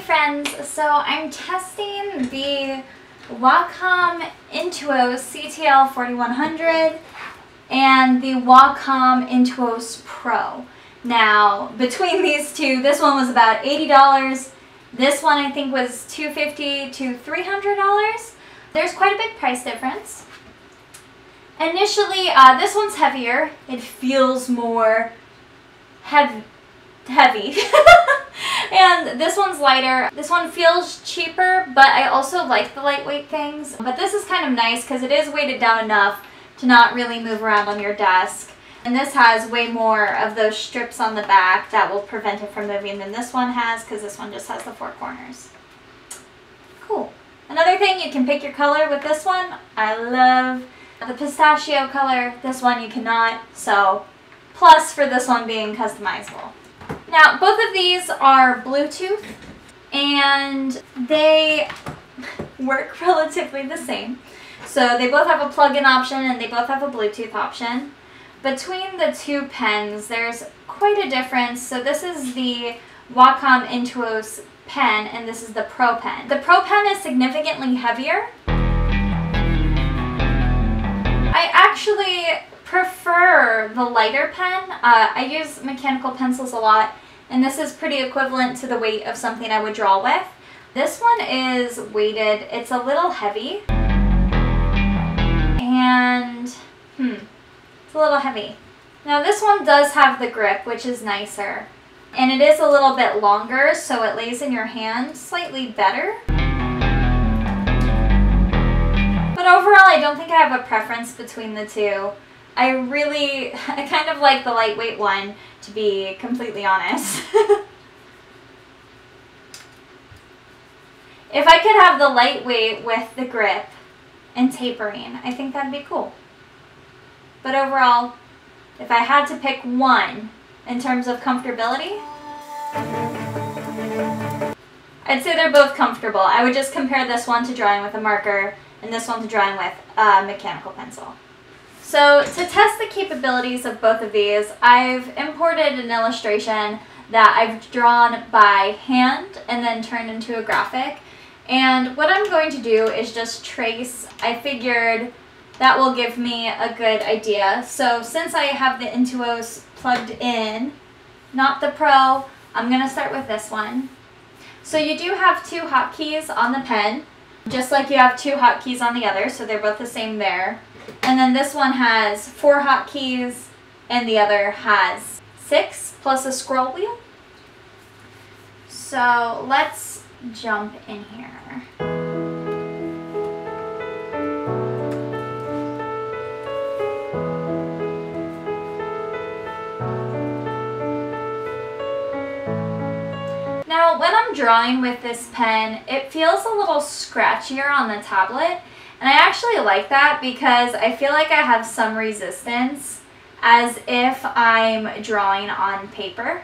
friends, so I'm testing the Wacom Intuos CTL 4100 and the Wacom Intuos Pro. Now, between these two, this one was about $80. This one I think was $250 to $300. There's quite a big price difference. Initially, this one's heavier. It feels more heavy. And this one's lighter. This one feels cheaper, but I also like the lightweight things. But this is kind of nice because it is weighted down enough to not really move around on your desk. And this has way more of those strips on the back that will prevent it from moving than this one has, because this one just has the four corners. Cool. Another thing, you can pick your color with this one. I love the pistachio color. This one you cannot, so plus for this one being customizable. Now, both of these are Bluetooth, and they work relatively the same. So they both have a plug-in option, and they both have a Bluetooth option. Between the two pens, there's quite a difference. So this is the Wacom Intuos pen, and this is the Pro pen. The Pro pen is significantly heavier. I actually prefer the lighter pen. I use mechanical pencils a lot, and this is pretty equivalent to the weight of something I would draw with. This one is weighted. It's a little heavy, and it's a little heavy. Now this one does have the grip, which is nicer, and it is a little bit longer, so it lays in your hand slightly better. But overall, I don't think I have a preference between the two. I kind of like the lightweight one, to be completely honest. If I could have the lightweight with the grip and tapering, I think that'd be cool. But overall, if I had to pick one in terms of comfortability, I'd say they're both comfortable. I would just compare this one to drawing with a marker and this one to drawing with a mechanical pencil. So to test the capabilities of both of these, I've imported an illustration that I've drawn by hand and then turned into a graphic. And what I'm going to do is just trace. I figured that will give me a good idea. So since I have the Intuos plugged in, not the Pro, I'm going to start with this one. So you do have two hotkeys on the pen, just like you have two hotkeys on the other, so they're both the same there. And then this one has 4 hotkeys, and the other has 6, plus a scroll wheel. So let's jump in here. Now, when I'm drawing with this pen, it feels a little scratchier on the tablet. And I actually like that because I feel like I have some resistance as if I'm drawing on paper.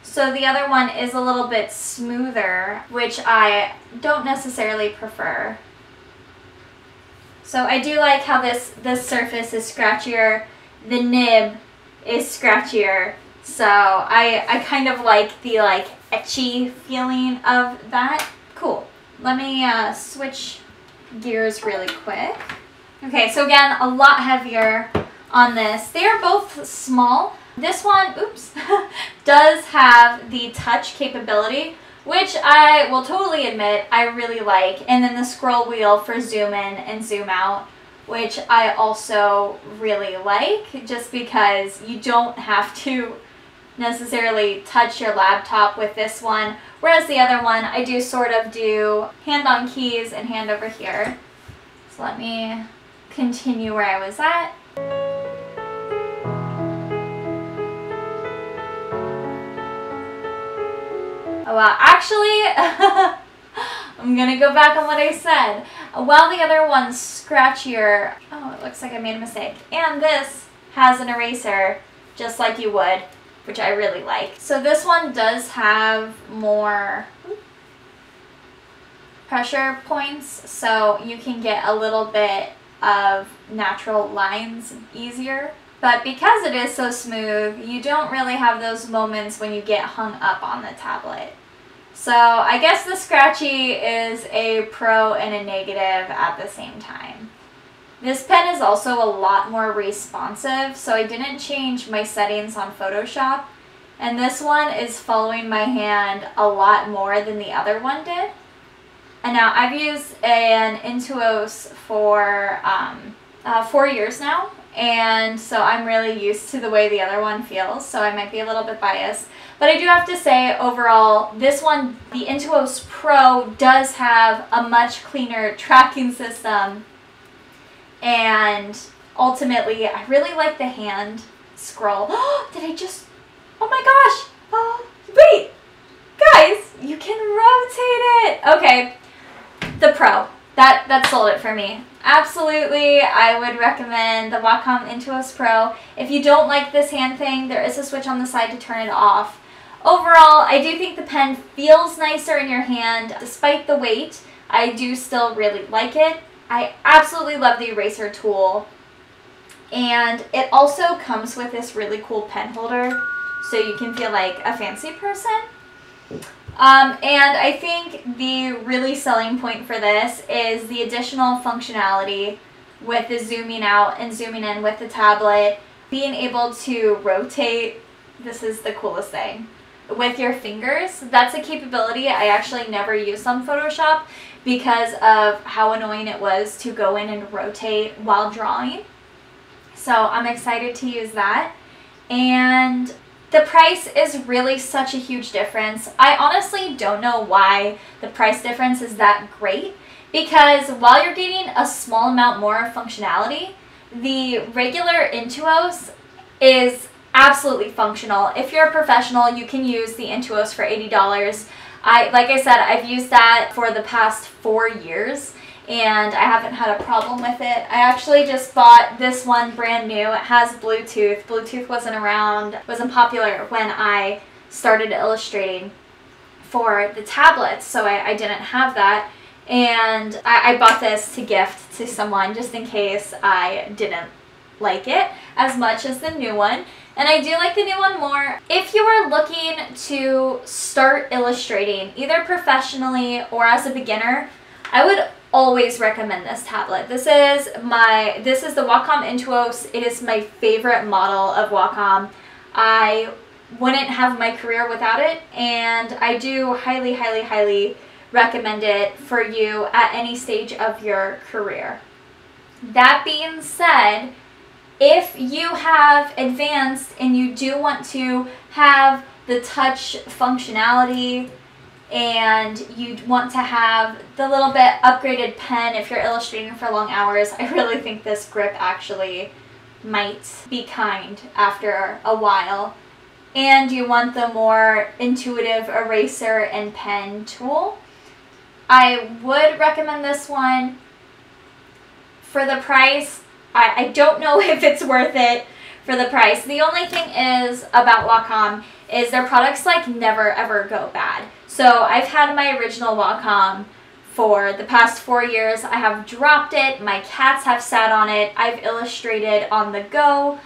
So the other one is a little bit smoother, which I don't necessarily prefer. So I do like how this surface is scratchier. The nib is scratchier. So I kind of like the etchy feeling of that. Cool. Let me switch gears really quick. Okay, so again, a lot heavier on this. They are both small. This one, oops, does have the touch capability, which I will totally admit I really like. And then the scroll wheel for zoom in and zoom out, which I also really like, just because you don't have to necessarily touch your laptop with this one, whereas the other one I do sort of do hand on keys and hand over here. So let me continue where I was at. Oh well, actually I'm gonna go back on what I said. While the other one's scratchier, oh, it looks like I made a mistake, and this has an eraser just like you would, which I really like. So this one does have more pressure points, so you can get a little bit of natural lines easier. But because it is so smooth, you don't really have those moments when you get hung up on the tablet. So I guess the scratchy is a pro and a negative at the same time. This pen is also a lot more responsive, so I didn't change my settings on Photoshop. And this one is following my hand a lot more than the other one did. And now I've used an Intuos for 4 years now, and so I'm really used to the way the other one feels, so I might be a little bit biased. But I do have to say, overall, this one, the Intuos Pro, does have a much cleaner tracking system, and ultimately, I really like the hand scroll. Did I just... Oh my gosh! Oh, wait! Guys, you can rotate it! Okay, the Pro. That sold it for me. Absolutely, I would recommend the Wacom Intuos Pro. If you don't like this hand thing, there is a switch on the side to turn it off. Overall, I do think the pen feels nicer in your hand. Despite the weight, I do still really like it. I absolutely love the eraser tool. And it also comes with this really cool pen holder, so you can feel like a fancy person. And I think the really selling point for this is the additional functionality with the zooming out and zooming in with the tablet. Being able to rotate, this is the coolest thing, with your fingers. That's a capability I actually never used on Photoshop because of how annoying it was to go in and rotate while drawing. So I'm excited to use that. And the price is really such a huge difference. I honestly don't know why the price difference is that great, because while you're getting a small amount more functionality, the regular Intuos is absolutely functional. If you're a professional, you can use the Intuos for $80. Like I said, I've used that for the past 4 years, and I haven't had a problem with it. I actually just bought this one brand new. It has Bluetooth. Bluetooth wasn't popular when I started illustrating for the tablets, so I didn't have that. And I bought this to gift to someone just in case I didn't like it as much as the new one. And I do like the new one more. If you are looking to start illustrating, either professionally or as a beginner, I would always recommend this tablet. This is the Wacom Intuos. It is my favorite model of Wacom. I wouldn't have my career without it, and I do highly, highly, highly recommend it for you at any stage of your career. That being said, if you have advanced and you do want to have the touch functionality, and you want to have the little bit upgraded pen if you're illustrating for long hours, I really think this grip actually might be kind after a while. And you want the more intuitive eraser and pen tool, I would recommend this one. For the price, I don't know if it's worth it for the price. The only thing is about Wacom is their products like never ever go bad. So I've had my original Wacom for the past 4 years. I have dropped it. My cats have sat on it. I've illustrated on the go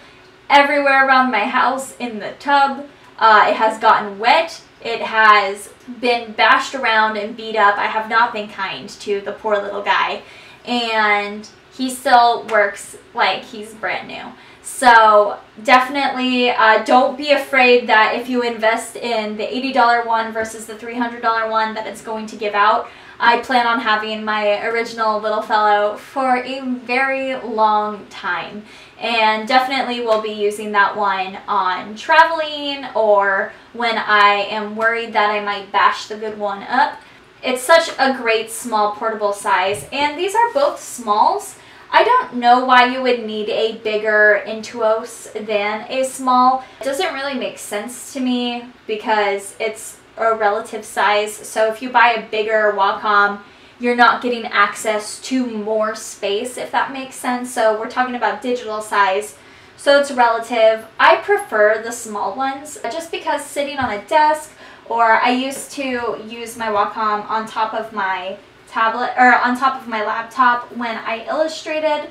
everywhere around my house in the tub. It has gotten wet. It has been bashed around and beat up. I have not been kind to the poor little guy. And he still works like he's brand new. So definitely don't be afraid that if you invest in the $80 one versus the $300 one that it's going to give out. I plan on having my original little fellow for a very long time, and definitely will be using that one on traveling or when I am worried that I might bash the good one up. It's such a great small portable size, and these are both smalls. I don't know why you would need a bigger Intuos than a small. It doesn't really make sense to me because it's a relative size. So if you buy a bigger Wacom, you're not getting access to more space, if that makes sense. So we're talking about digital size, so it's relative. I prefer the small ones just because sitting on a desk, or I used to use my Wacom on top of my tablet or on top of my laptop when I illustrated.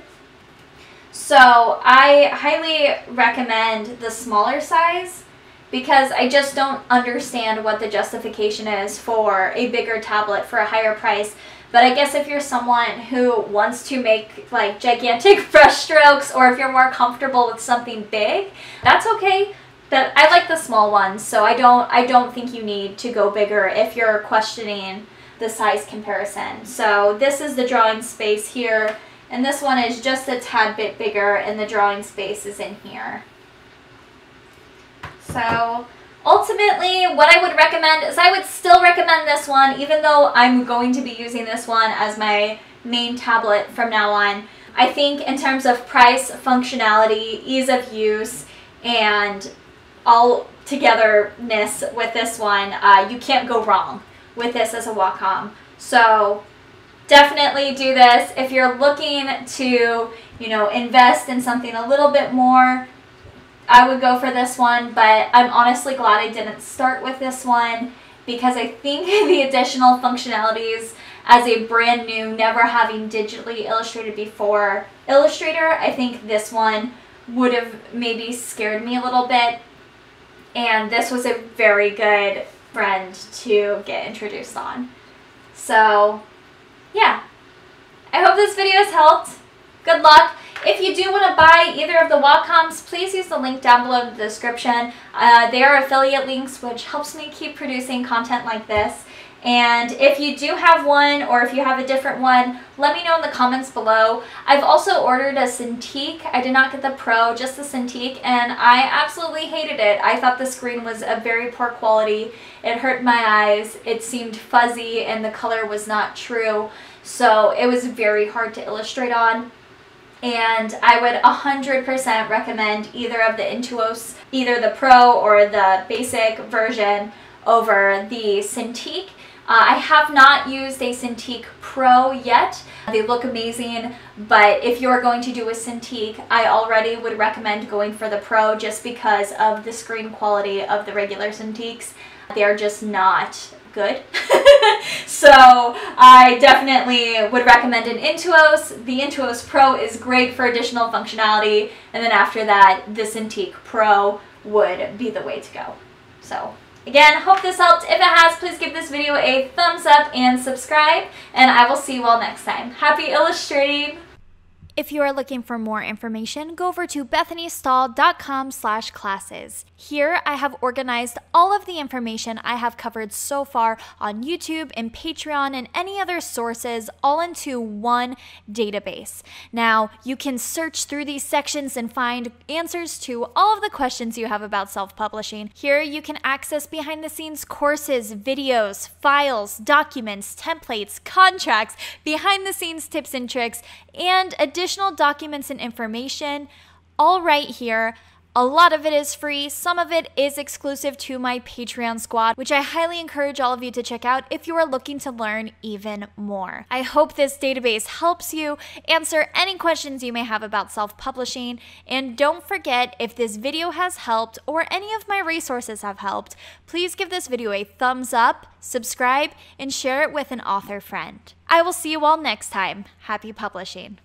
So I highly recommend the smaller size. because I just don't understand what the justification is for a bigger tablet for a higher price. But I guess if you're someone who wants to make like gigantic brush strokes, or if you're more comfortable with something big, that's okay. But I like the small ones, so I don't think you need to go bigger if you're questioning the size comparison. So this is the drawing space here, and this one is just a tad bit bigger, and the drawing space is in here. So ultimately, what I would recommend is I would still recommend this one, even though I'm going to be using this one as my main tablet from now on. I think in terms of price, functionality, ease of use, and all togetherness with this one, you can't go wrong with this as a Wacom. So definitely do this. If you're looking to, you know, invest in something a little bit more, I would go for this one, but I'm honestly glad I didn't start with this one, because I think the additional functionalities as a brand new, never having digitally illustrated before Illustrator, I think this one would have maybe scared me a little bit, and this was a very good friend to get introduced on. So yeah, I hope this video has helped. Good luck. If you do want to buy either of the Wacoms, please use the link down below in the description. They are affiliate links, which helps me keep producing content like this. And if you do have one, or if you have a different one, let me know in the comments below. I've also ordered a Cintiq. I did not get the Pro, just the Cintiq, and I absolutely hated it. I thought the screen was a very poor quality. It hurt my eyes. It seemed fuzzy, and the color was not true. So it was very hard to illustrate on. And I would 100% recommend either of the Intuos, either the Pro or the basic version over the Cintiq. I have not used a Cintiq Pro yet. They look amazing, but if you're going to do a Cintiq, I already would recommend going for the Pro, just because of the screen quality of the regular Cintiqs. They are just not good. So I definitely would recommend an Intuos. The Intuos Pro is great for additional functionality, and then after that, the Cintiq Pro would be the way to go. So again, hope this helped. If it has, please give this video a thumbs up and subscribe, and I will see you all next time. Happy illustrating! If you are looking for more information, go over to BethanyStahl.com/classes. Here, I have organized all of the information I have covered so far on YouTube and Patreon and any other sources, all into one database. Now, you can search through these sections and find answers to all of the questions you have about self-publishing. Here, you can access behind-the-scenes courses, videos, files, documents, templates, contracts, behind-the-scenes tips and tricks, and additional documents and information, all right here. A lot of it is free, some of it is exclusive to my Patreon squad, which I highly encourage all of you to check out if you are looking to learn even more. I hope this database helps you answer any questions you may have about self-publishing, and don't forget, if this video has helped or any of my resources have helped, please give this video a thumbs up, subscribe, and share it with an author friend. I will see you all next time. Happy publishing!